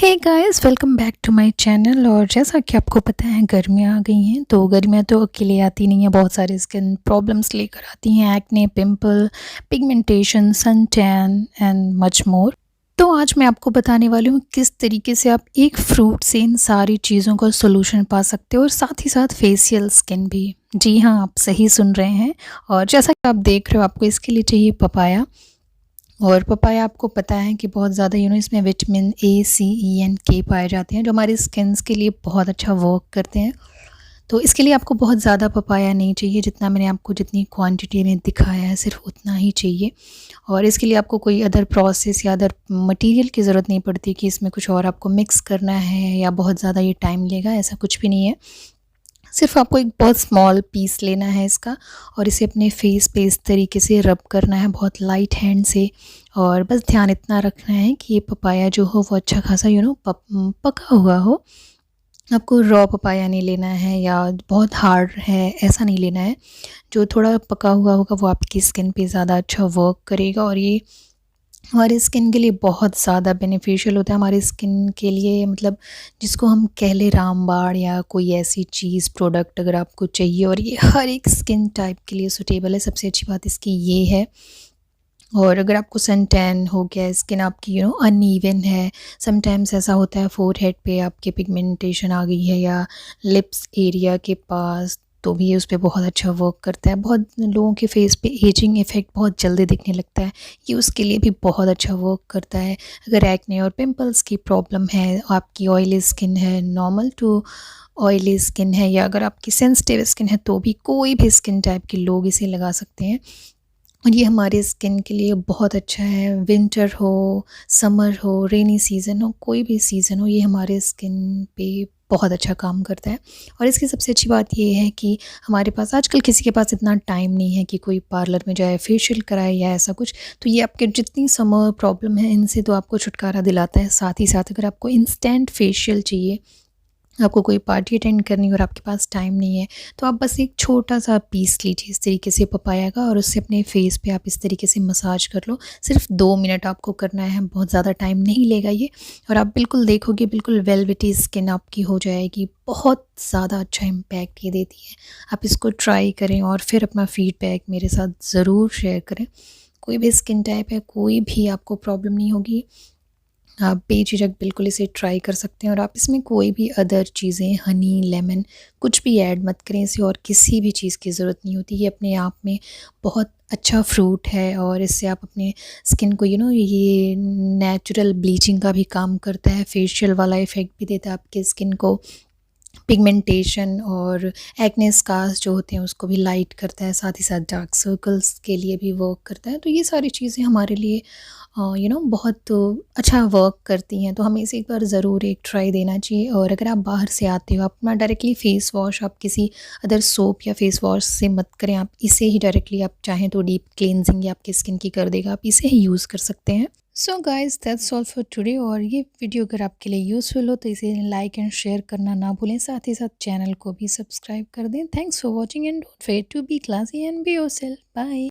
Hey guys, welcome back to my channel. और जैसा कि आपको पता है गर्मियाँ आ गई हैं, तो गर्मियाँ तो अकेले आती नहीं है, बहुत सारे स्किन प्रॉब्लम्स लेकर आती हैं। Acne, pimple, pigmentation, sun tan and much more. तो आज मैं आपको बताने वाली हूँ किस तरीके से आप एक फ्रूट से इन सारी चीज़ों का सोल्यूशन पा सकते हो, और साथ ही साथ फेशियल स्किन भी। जी हाँ, आप सही सुन रहे हैं। और जैसा कि आप देख रहे हो, आपको इसके लिए चाहिए पपाया। और पपाया आपको पता है कि बहुत ज़्यादा इसमें vitamin A, C, E and के पाए जाते हैं, जो हमारी स्किन्स के लिए बहुत अच्छा वर्क करते हैं। तो इसके लिए आपको बहुत ज़्यादा पपाया नहीं चाहिए, जितना मैंने आपको जितनी क्वांटिटी में दिखाया है सिर्फ उतना ही चाहिए। और इसके लिए आपको कोई अदर प्रोसेस या अदर मटेरियल की ज़रूरत नहीं पड़ती कि इसमें कुछ और आपको मिक्स करना है या बहुत ज़्यादा ये टाइम लेगा, ऐसा कुछ भी नहीं है। सिर्फ आपको एक बहुत स्मॉल पीस लेना है इसका, और इसे अपने फेस पे इस तरीके से रब करना है बहुत लाइट हैंड से। और बस ध्यान इतना रखना है कि ये पपाया जो हो वो अच्छा खासा पका हुआ हो। आपको रॉ पपाया नहीं लेना है या बहुत हार्ड है ऐसा नहीं लेना है। जो थोड़ा पका हुआ होगा वो आपकी स्किन पे ज़्यादा अच्छा वर्क करेगा, और ये हमारी स्किन के लिए बहुत ज़्यादा बेनिफिशियल होता है। हमारी स्किन के लिए मतलब जिसको हम कह लें रामबाण या कोई ऐसी चीज़ प्रोडक्ट अगर आपको चाहिए, और ये हर एक स्किन टाइप के लिए सूटेबल है। सबसे अच्छी बात इसकी ये है। और अगर आपको सन टैन हो गया, स्किन आपकी अनइवन है, समटाइम्स ऐसा होता है फोरहेड पे आपके पिगमेंटेशन आ गई है या लिप्स एरिया के पास, तो भी ये उस पे बहुत अच्छा वर्क करता है। बहुत लोगों के फेस पे एजिंग इफ़ेक्ट बहुत जल्दी दिखने लगता है, ये उसके लिए भी बहुत अच्छा वर्क करता है। अगर एक्ने और पिंपल्स की प्रॉब्लम है, आपकी ऑयली स्किन है, नॉर्मल टू ऑयली स्किन है, या अगर आपकी सेंसिटिव स्किन है, तो भी कोई भी स्किन टाइप के लोग इसे लगा सकते हैं। और ये हमारे स्किन के लिए बहुत अच्छा है। विंटर हो, समर हो, रेनी सीज़न हो, कोई भी सीज़न हो, ये हमारे स्किन पे बहुत अच्छा काम करता है। और इसकी सबसे अच्छी बात ये है कि हमारे पास आजकल किसी के पास इतना टाइम नहीं है कि कोई पार्लर में जाए, फेशियल कराए या ऐसा कुछ। तो ये आपके जितनी समर प्रॉब्लम है इनसे तो आपको छुटकारा दिलाता है। साथ ही साथ अगर आपको इंस्टेंट फेशियल चाहिए, आपको कोई पार्टी अटेंड करनी है और आपके पास टाइम नहीं है, तो आप बस एक छोटा-सा पीस लीजिए इस तरीके से पपाया का, और उससे अपने फेस पे आप इस तरीके से मसाज कर लो। सिर्फ 2 मिनट आपको करना है, बहुत ज़्यादा टाइम नहीं लेगा ये। और आप बिल्कुल देखोगे बिल्कुल वेलवेटी स्किन आपकी हो जाएगी। बहुत ज़्यादा अच्छा इम्पैक्ट ये देती है। आप इसको ट्राई करें और फिर अपना फीडबैक मेरे साथ ज़रूर शेयर करें। कोई भी स्किन टाइप है, कोई भी आपको प्रॉब्लम नहीं होगी। आप बेझिझक बिल्कुल इसे ट्राई कर सकते हैं, और आप इसमें कोई भी अदर चीज़ें, हनी, लेमन कुछ भी ऐड मत करें इसे, और किसी भी चीज़ की ज़रूरत नहीं होती। ये अपने आप में बहुत अच्छा फ्रूट है, और इससे आप अपने स्किन को ये नेचुरल ब्लीचिंग का भी काम करता है, फेशियल वाला इफ़ेक्ट भी देता है आपके स्किन को। पिगमेंटेशन और एक्ने स्कार्स जो होते हैं उसको भी लाइट करता है, साथ ही साथ डार्क सर्कल्स के लिए भी वर्क करता है। तो ये सारी चीज़ें हमारे लिए बहुत अच्छा वर्क करती हैं, तो हमें इसे एक बार ज़रूर एक ट्राई देना चाहिए। और अगर आप बाहर से आते हो, आप अपना डायरेक्टली फ़ेस वॉश आप किसी अदर सोप या फ़ेस वॉश से मत करें, आप इसे ही डायरेक्टली, आप चाहें तो डीप क्लींजिंग या आपकी स्किन की कर देगा, आप इसे ही यूज़ कर सकते हैं। So guys, that's all for today. और ये वीडियो अगर आपके लिए यूज़फुल हो तो इसे लाइक एंड शेयर करना ना भूलें, साथ ही साथ चैनल को भी सब्सक्राइब कर दें। Thanks for watching and don't forget to be classy and be yourself. Bye.